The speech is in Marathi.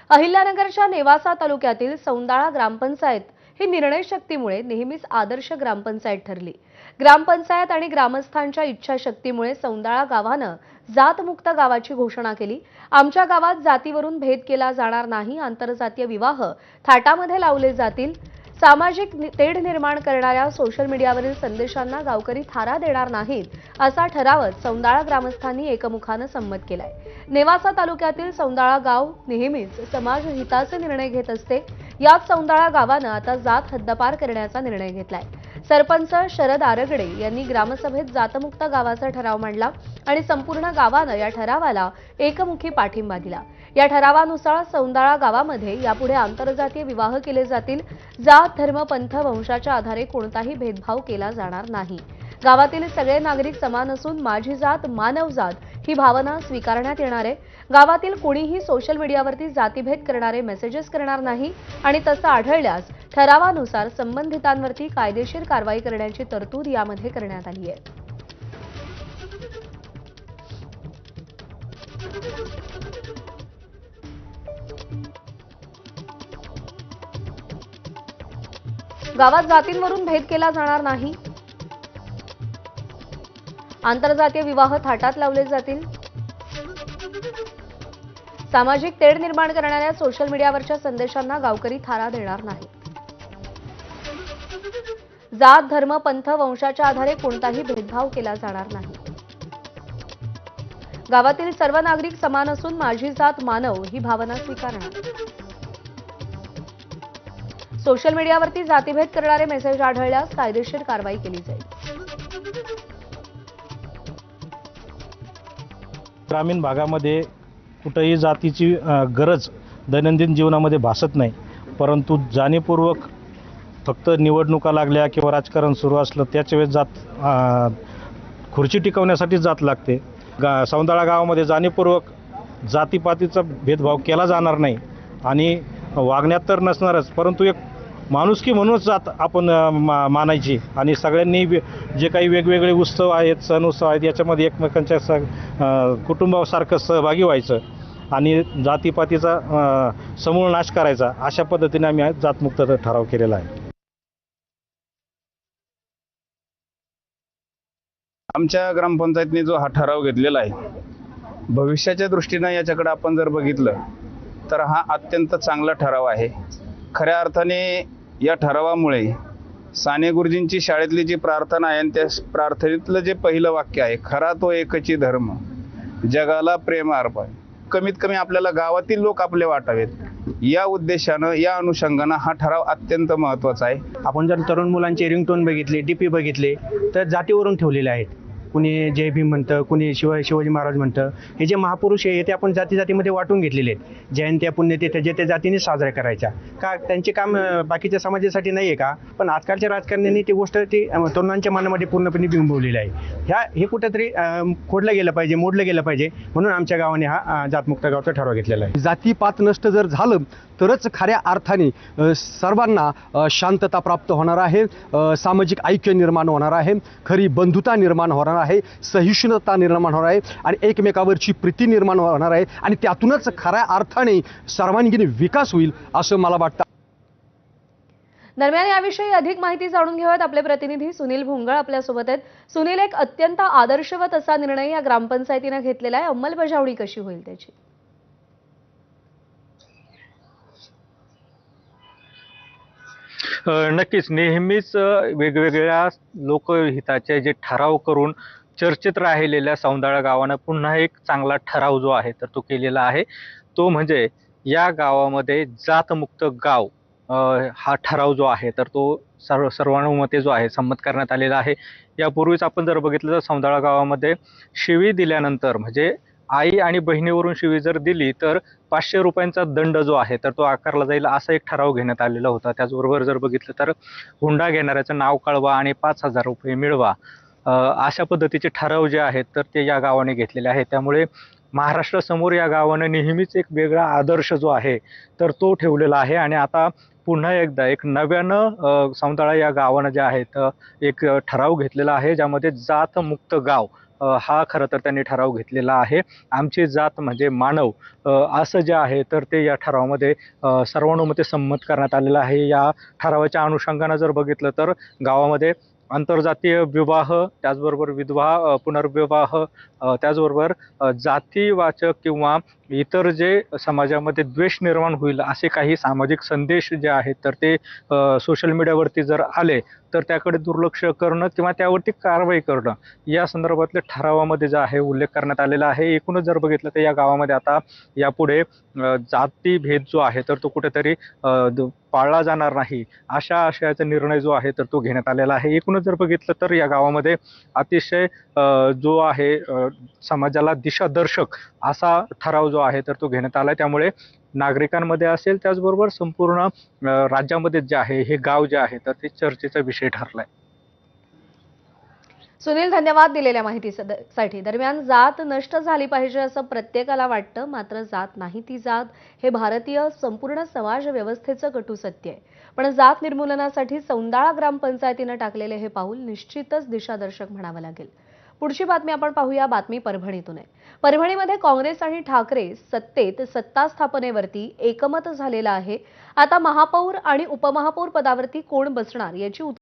अहिल्यानगरच्या नेवासा तालुक्यातील सौंदाळा ग्रामपंचायत ही निर्णय शक्तीमुळे नेहमीच आदर्श ग्रामपंचायत ठरली। ग्रामपंचायत आणि ग्रामस्थांच्या इच्छाशक्तीमुळे सौंदाळा गावानं जातमुक्त गावाची घोषणा केली। आमच्या गावात जातीवरून भेद केला जाणार नाही, आंतरजातीय विवाह थाटामध्ये लावले जातील, सामाजिक तेढ निर्माण करणाऱ्या सोशल मीडियावरील संदेशांना गावकरी थारा देणार नाहीत, असा ठरावच सौंदाळा ग्रामस्थांनी एकमुखानं संमत केलाय। नेवासा तालुक्यातील सौंदाळा गाव नेहमीच समाज हिताचे निर्णय घेत असते। यात सौंदाळा गावानं आता जात हद्दपार करण्याचा निर्णय घेतलाय। सरपंच शरद आरगडे यांनी ग्रामसभेत जातमुक्त गावाचा ठराव मांडला आणि संपूर्ण गावानं या ठरावाला एकमुखी पाठिंबा दिला। या ठरावानुसार सौंदाळा गावामध्ये यापुढे आंतरजातीय विवाह केले जातील। जात, धर्म, पंथ, वंशाच्या आधारे कोणताही भेदभाव केला जाणार नाही। गावातील सगळे नागरिक समान असून माझी जात मानव जात ही भावना स्वीकारण्यात येणार आहे। गावातील कोणीही सोशल मीडियावरती जातीभेद करणारे मेसेजेस करणार नाही आणि तसं आढळल्यास ठरावानुसार संबंधितांवरती कायदेशीर कारवाई करण्याची तरतूद यामध्ये करण्यात आली आहे। गावात जातींवरून भेद केला जाणार नाही, आंतरजातीय विवाह थाटात लावले जातील, सामाजिक तेढ निर्माण करणाऱ्या सोशल मीडियावरच्या संदेशांना गावकरी थारा देणार नाही। जात, धर्म, पंथ, वंशाच्या आधारे कोणताही भेदभाव केला जाणार नाही। गावातील सर्व नागरिक समान असून माझी जात मानव ही भावना स्वीकारणार। सोशल मीडियावरती जातीभेद करणारे मेसेज आढळल्यास कायदेशीर कारवाई केली जाईल। ग्रामीण भागामध्ये कुठेही जातीची गरज दैनंदिन जीवनामध्ये भासत नाही, परंतु जाणीवपूर्वक फक्त निवडणुका लागल्या किंवा राजकारण सुरू असलं त्याच्या वेळेस खुर्ची टिकवण्यासाठी जात लागते। सौंदाळा गावामध्ये जाणीवपूर्वक जातीपातीचा भेदभाव केला जाणार नाही आणि वागण्यात तर नसणारच, परंतु एक माणुसकी म्हणूनच जात आपण मानायची आणि सगळ्यांनी जे काही वेगवेगळे उत्सव आहेत, सण उत्सव आहेत, याच्यामध्ये एकमेकांच्या कुटुंबासारखं सहभागी व्हायचं आणि जातीपातीचा समूळ नाश करायचा, अशा पद्धतीने आम्ही जातमुक्त ठराव केलेला आहे। आमच्या ग्रामपंचायतीने जो हा ठराव घेतलेला आहे, भविष्याच्या दृष्टीने याच्याकडे आपण जर बघितलं तर हा अत्यंत चांगला ठराव आहे। खऱ्या अर्थाने या ठरावामुळे साने गुरुजींची शाळेतली जी प्रार्थना आहे आणि त्या प्रार्थनेतलं जे पहिलं वाक्य आहे, खरा तो एकची धर्म, जगाला प्रेम अर्पण, कमीत कमी आपल्याला गावातील लोक आपले वाटावेत, या उद्देशानं, या अनुषंगानं हा ठराव अत्यंत महत्त्वाचा आहे। आपण जर तरुण मुलांचे रिंगटोन बघितले, डीपी बघितले तर जातीवरून ठेवलेले आहेत। कुणी जय भीम म्हणतं, कुणी शिवाजी महाराज म्हणतं। हे जे महापुरुष आहे ते आपण जातीमध्ये वाटून घेतलेले आहेत। जयंत्या, पुण्यतिथ्या जे त्या जातीने साजऱ्या करायच्या का, त्यांचे काम बाकीच्या समाजासाठी नाही आहे का? पण आजकालच्या राजकारण्यांनी ती गोष्ट तरुणांच्या मनामध्ये पूर्णपणे बिंबवलेली आहे। हे कुठेतरी खोडलं गेलं पाहिजे, मोडलं गेलं पाहिजे, म्हणून आमच्या गावाने हा जातमुक्त गावचा ठराव घेतलेला आहे। जातीपात नष्ट जर झालं तरच खऱ्या अर्थाने सर्वांना शांतता प्राप्त होणार आहे, सामाजिक ऐक्य निर्माण होणार आहे, खरी बंधुता निर्माण होणार आहे, सहिष्णुता निर्माण होणार आहे आणि एकमेकावरची प्रीती निर्माण होणार आहे आणि त्यातूनच खऱ्या अर्थाने सर्वांगीण विकास होईल असं मला वाटतं। दरम्यान याविषयी अधिक माहिती जाणून घेऊयात। आपले प्रतिनिधी सुनील भोंगळ आपल्यासोबत आहेत। सुनील, एक अत्यंत आदर्शवत असा निर्णय या ग्रामपंचायतीने घेतलेला आहे, अंमलबजावणी कशी होईल त्याची? नक्कीच नेहमीच वेगवेगळ्या लोकहिताचे जे ठराव करून चर्चेत राहिलेल्या सौंदाळा गावानं पुन्हा एक चांगला ठराव जो आहे तर तो केलेला आहे। तो म्हणजे या गावामध्ये जातमुक्त गाव हा ठराव जो आहे तर तो सर्वानुमते जो आहे संमत करण्यात आलेला आहे। यापूर्वीच आपण जर बघितलं तर सौंदाळा गावामध्ये शिवी दिल्यानंतर म्हणजे आई आणि बहिणीवरून शिवी जर दिली तर 500 रुपयांचा दंड जो आहे तर तो आकारला जाईल, असा एक ठराव घेण्यात आलेला होता। त्याचबरोबर जर बघितलं तर हुंडा घेणाऱ्याचं नाव कळवा आणि 5000 रुपये मिळवा, अशा पद्धतीचे ठराव जे आहेत तर ते या गावाने घेतलेले आहेत। त्यामुळे महाराष्ट्रासमोर या गावाने नेहमीच एक वेगळा आदर्श जो आहे तर तो ठेवलेला आहे आणि आता पुन्हा एकदा एक नव्यानं सौंदाळा या गावानं जे आहे तर एक ठराव घेतलेला आहे, ज्यामध्ये जातमुक्त गाव हा खरं तर त्यांनी ठराव घेतलेला आहे. आमची जात म्हणजे मानव असं जे आहे तर ते या ठरावामध्ये सर्वानुमते संमत करण्यात आलेलं आहे. या ठरावाच्या अनुषंगानं जर बघितलं तर गावामध्ये आंतरजातीय विवाह, त्याचबरोबर विधवा पुनर्विवाह, त्याचबरोबर जातीवाचक किंवा इतर जे समाजामध्ये द्वेष निर्माण होईल असे काही सामाजिक संदेश जे आहेत तर ते सोशल मीडियावरती जर आले तर त्याकडे दुर्लक्ष करणं किंवा त्यावरती कारवाई करणं या संदर्भातल्या ठरावामध्ये जे आहे उल्लेख करण्यात आलेला आहे. एकूणच जर बघितलं तर या गावामध्ये आता यापुढे जातीभेद जो आहे तर तो कुठेतरी पाळला जाणार नाही अशा आशयाचा निर्णय जो आहे तर तो घेण्यात आलेला आहे. एकूणच जर बघितलं तर या गावामध्ये अतिशय जो आहे समाजाला दिशादर्शक असा ठराव जो आहे तर तो घेण्यात आला. त्यामुळे नागरिकांमध्ये असेल त्याचबरोबर संपूर्ण राज्यामध्ये जे आहे हे गाव जे आहे तर ते चर्चेचा विषय ठरलाय. सुनील, धन्यवाद दिलेल्या माहितीसाठी. दरम्यान जात नष्ट झाली पाहिजे असं प्रत्येकाला वाटतं, मात्र जात नाही ती जात हे भारतीय संपूर्ण समाज व्यवस्थेचं कटू सत्य आहे. पण जात निर्मूलनासाठी सौंदाळा ग्रामपंचायतीनं टाकलेले हे पाऊल निश्चितच दिशादर्शक म्हणावं लागेल. पुढची बातमी आपण पाहूया. बातमी परभणीतून आहे. परभणीमध्ये काँग्रेस आणि ठाकरे सत्तेत सत्ता स्थापनेवरती एकमत झालेलं आहे. आता महापौर आणि उपमहापौर पदावरती कोण बसणार याची